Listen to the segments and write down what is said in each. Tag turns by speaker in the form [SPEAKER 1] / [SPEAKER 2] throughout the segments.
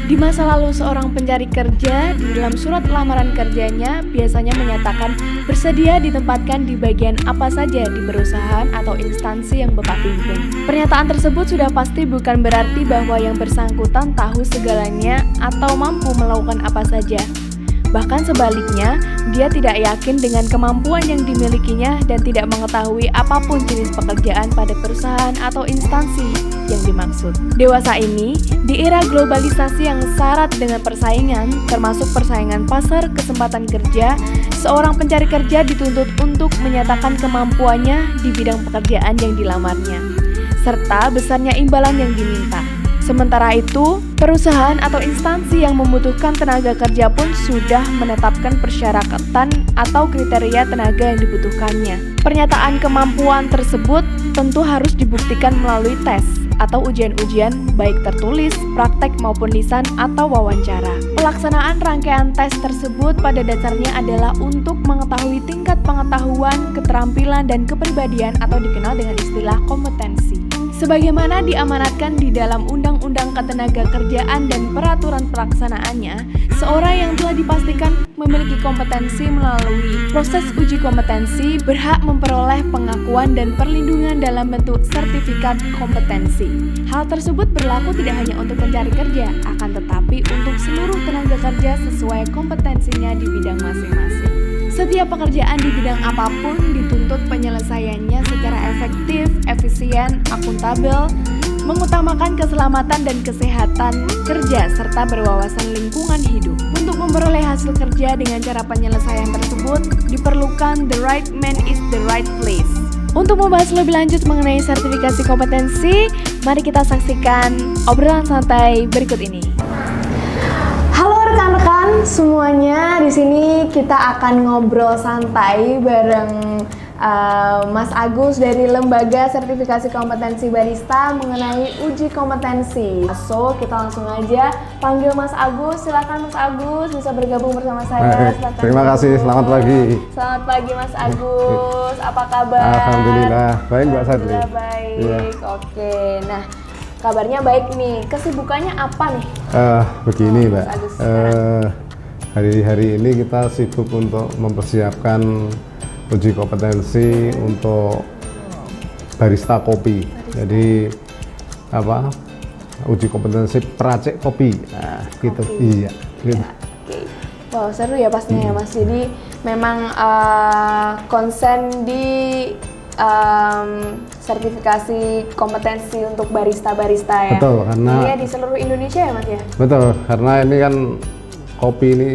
[SPEAKER 1] Di masa lalu seorang pencari kerja di dalam surat lamaran kerjanya biasanya menyatakan bersedia ditempatkan di bagian apa saja di perusahaan atau instansi yang Bapak pimpin. Pernyataan tersebut sudah pasti bukan berarti bahwa yang bersangkutan tahu segalanya atau mampu melakukan apa saja. Bahkan sebaliknya, dia tidak yakin dengan kemampuan yang dimilikinya dan tidak mengetahui apapun jenis pekerjaan pada perusahaan atau instansi yang dimaksud. Dewasa ini, di era globalisasi yang syarat dengan persaingan, termasuk persaingan pasar kesempatan kerja, seorang pencari kerja dituntut untuk menyatakan kemampuannya di bidang pekerjaan yang dilamarnya, serta besarnya imbalan yang diminta. Sementara itu, perusahaan atau instansi yang membutuhkan tenaga kerja pun sudah menetapkan persyaratan atau kriteria tenaga yang dibutuhkannya. Pernyataan kemampuan tersebut tentu harus dibuktikan melalui tes atau ujian-ujian baik tertulis, praktek maupun lisan atau wawancara. Pelaksanaan rangkaian tes tersebut pada dasarnya adalah untuk mengetahui tingkat pengetahuan, keterampilan, dan kepribadian atau dikenal dengan istilah kompetensi. Sebagaimana diamanatkan di dalam Undang-Undang Ketenagakerjaan dan peraturan pelaksanaannya, seorang yang telah dipastikan memiliki kompetensi melalui proses uji kompetensi berhak memperoleh pengakuan dan perlindungan dalam bentuk sertifikat kompetensi. Hal tersebut berlaku tidak hanya untuk pencari kerja, akan tetapi untuk seluruh tenaga kerja sesuai kompetensinya di bidang masing-masing. Setiap pekerjaan di bidang apapun dituntut penyelesaiannya secara efektif, efisien, akuntabel, mengutamakan keselamatan dan kesehatan kerja serta berwawasan lingkungan hidup. Untuk memperoleh hasil kerja dengan cara penyelesaian tersebut, diperlukan the right man is the right place. Untuk membahas lebih lanjut mengenai sertifikasi kompetensi, mari kita saksikan obrolan santai berikut ini. Halo rekan-rekan semuanya, di sini kita akan ngobrol santai bareng Mas Agus dari Lembaga Sertifikasi Kompetensi Barista mengenai uji kompetensi. So, kita langsung aja panggil Mas Agus. Silakan Mas Agus bisa bergabung bersama saya.
[SPEAKER 2] Terima kasih, selamat pagi.
[SPEAKER 1] Selamat pagi Mas Agus. Apa kabar?
[SPEAKER 2] Alhamdulillah, baik Mbak Sadli.
[SPEAKER 1] Alhamdulillah baik.
[SPEAKER 2] Ya.
[SPEAKER 1] Oke, nah kabarnya baik nih. Kesibukannya apa nih?
[SPEAKER 2] Begini Mbak,
[SPEAKER 1] Agus,
[SPEAKER 2] hari-hari ini kita sibuk untuk mempersiapkan uji kompetensi untuk barista kopi. Jadi uji kompetensi peracik kopi. Nah, gitu. Iya. Gitu.
[SPEAKER 1] Ya, okay. Wow, seru ya pastinya ya Mas. Jadi memang konsen di sertifikasi kompetensi untuk barista-barista ya.
[SPEAKER 2] Betul, karena
[SPEAKER 1] ini ya di seluruh Indonesia ya Mas ya.
[SPEAKER 2] Betul, karena ini kan kopi ini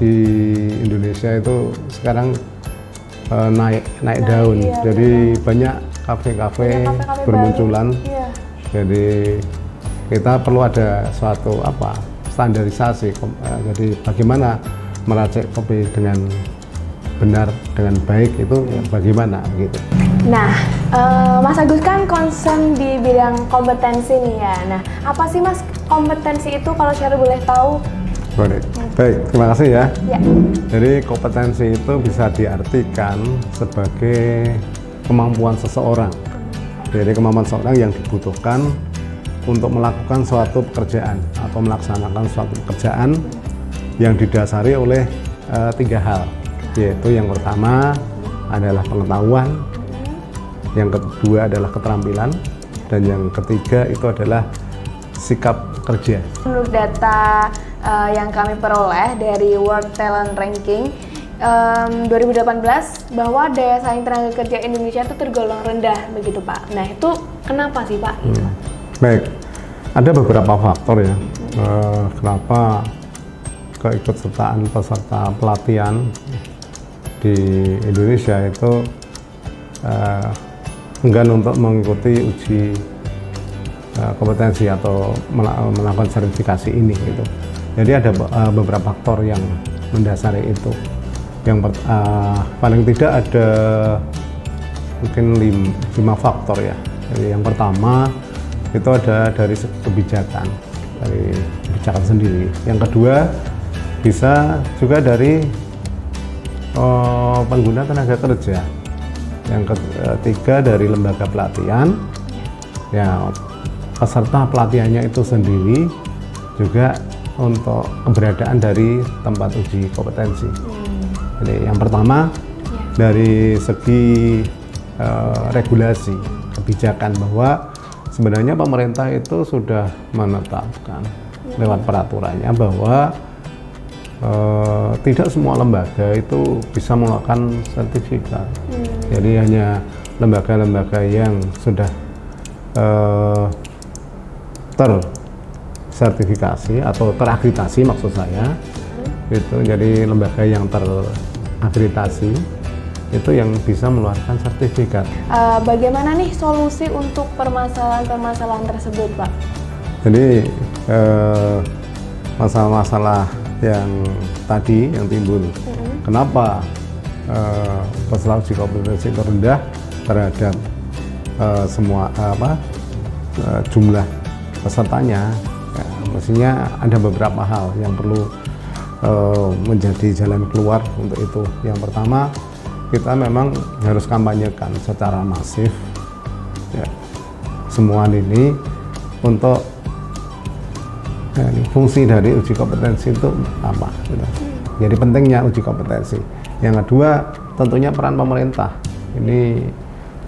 [SPEAKER 2] di Indonesia itu sekarang naik daun.
[SPEAKER 1] Iya,
[SPEAKER 2] jadi banyak kafe-kafe bermunculan.
[SPEAKER 1] Iya.
[SPEAKER 2] Jadi kita perlu ada suatu standarisasi. Jadi bagaimana meracik kopi dengan benar, dengan baik itu bagaimana gitu.
[SPEAKER 1] Nah, Mas Agus kan konsen di bidang kompetensi nih ya. Nah, apa sih Mas kompetensi itu kalau Syahru boleh tahu?
[SPEAKER 2] Boleh. Baik, terima kasih ya.
[SPEAKER 1] Ya.
[SPEAKER 2] Jadi kompetensi itu bisa diartikan sebagai kemampuan seseorang. Jadi kemampuan seseorang yang dibutuhkan untuk melakukan suatu pekerjaan atau melaksanakan suatu pekerjaan yang didasari oleh 3 hal. Yaitu yang pertama adalah pengetahuan, yang kedua adalah keterampilan, dan yang ketiga itu adalah sikap kerja.
[SPEAKER 1] Menurut data yang kami peroleh dari World Talent Ranking 2018 bahwa daya saing tenaga kerja Indonesia itu tergolong rendah begitu Pak. Nah itu kenapa sih Pak?
[SPEAKER 2] Baik, ada beberapa faktor ya kenapa keikutsertaan peserta pelatihan di Indonesia itu enggan untuk mengikuti uji kompetensi atau melakukan sertifikasi ini gitu. Jadi ada beberapa faktor yang mendasari itu. Yang paling tidak ada mungkin 5 faktor ya. Jadi yang pertama itu ada dari segi kebijakan sendiri. Yang kedua bisa juga dari pengguna tenaga kerja. Yang ketiga dari lembaga pelatihan. Ya, peserta pelatihannya itu sendiri juga untuk keberadaan dari tempat uji kompetensi. Jadi yang pertama dari segi regulasi kebijakan, bahwa sebenarnya pemerintah itu sudah menetapkan lewat peraturannya bahwa tidak semua lembaga itu bisa melakukan sertifikat. Jadi hanya lembaga-lembaga yang sudah tersertifikasi atau terakreditasi, maksud saya itu, jadi lembaga yang terakreditasi itu yang bisa mengeluarkan sertifikat.
[SPEAKER 1] Bagaimana nih solusi untuk permasalahan-permasalahan tersebut, Pak?
[SPEAKER 2] Jadi masalah-masalah yang tadi yang timbul, kenapa peserta uji kompetensi itu rendah terhadap semua jumlah pesertanya, ya, mestinya ada beberapa hal yang perlu menjadi jalan keluar untuk itu. Yang pertama, kita memang harus kampanyekan secara masif ya, semua ini untuk fungsi dari uji kompetensi itu apa gitu. Jadi pentingnya uji kompetensi. Yang kedua, tentunya peran pemerintah. Ini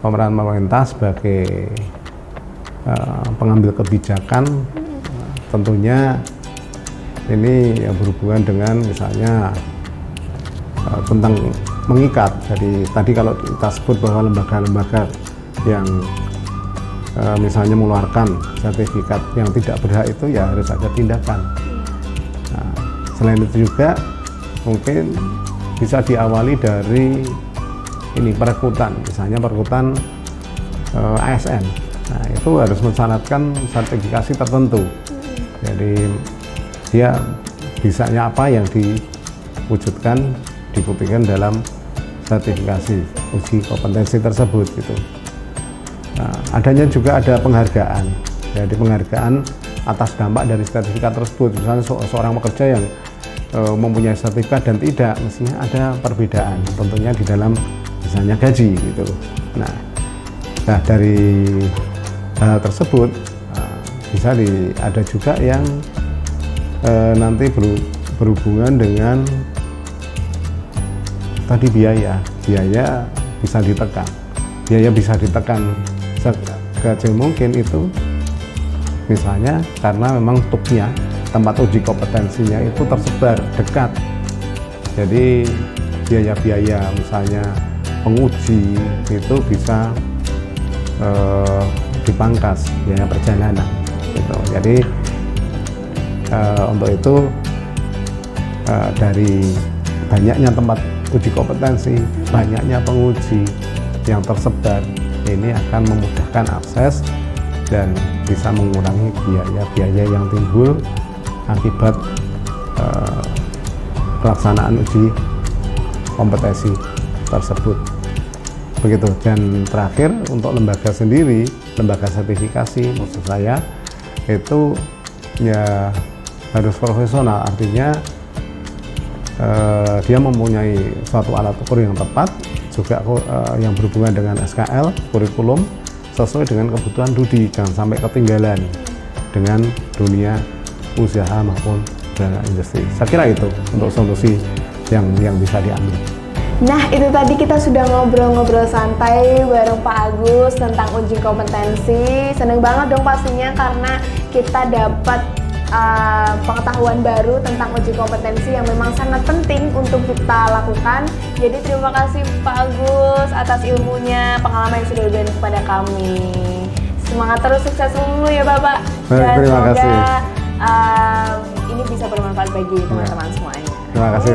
[SPEAKER 2] peran pemerintah sebagai pengambil kebijakan, tentunya ini yang berhubungan dengan misalnya tentang mengikat. Jadi tadi kalau kita sebut bahwa lembaga-lembaga yang misalnya mengeluarkan sertifikat yang tidak berhak, itu ya harus ada tindakan. Nah, selain itu juga mungkin bisa diawali dari ini perekrutan, misalnya perekrutan ASN. Nah, itu harus mensyaratkan sertifikasi tertentu. Jadi dia bisanya apa yang diwujudkan, dibuktikan dalam sertifikasi uji kompetensi tersebut gitu. Nah, adanya juga ada penghargaan. Jadi penghargaan atas dampak dari sertifikat tersebut. Misalnya seorang pekerja yang mempunyai sertifikat dan tidak, mestinya ada perbedaan tentunya di dalam misalnya gaji gitu. Nah dari hal tersebut bisa ada juga yang nanti berhubungan dengan tadi biaya bisa ditekan sekecil mungkin itu, misalnya karena memang tuknya tempat uji kompetensinya itu tersebar dekat, jadi biaya-biaya misalnya penguji itu bisa dipangkas, biaya perjalanan gitu. Jadi untuk itu dari banyaknya tempat uji kompetensi, banyaknya penguji yang tersebar, ini akan memudahkan akses dan bisa mengurangi biaya-biaya yang timbul akibat pelaksanaan uji kompetensi tersebut. Begitu. Dan terakhir, untuk lembaga sendiri, lembaga sertifikasi maksud saya, itu ya harus profesional, artinya dia mempunyai suatu alat ukur yang tepat, juga yang berhubungan dengan SKL, kurikulum, sesuai dengan kebutuhan studi, jangan sampai ketinggalan dengan dunia usaha maupun dunia industri. Saya kira itu untuk solusi yang bisa diambil.
[SPEAKER 1] Nah, itu tadi kita sudah ngobrol-ngobrol santai bareng Pak Agus tentang uji kompetensi. Seneng banget dong pastinya karena kita dapat pengetahuan baru tentang uji kompetensi yang memang sangat penting untuk kita lakukan. Jadi terima kasih Pak Agus atas ilmunya, pengalaman yang sudah diberikan kepada kami. Semangat terus, sukses selalu ya Bapak. Dan
[SPEAKER 2] terima kasih.
[SPEAKER 1] Ini bisa bermanfaat bagi teman-teman semuanya.
[SPEAKER 2] Terima kasih.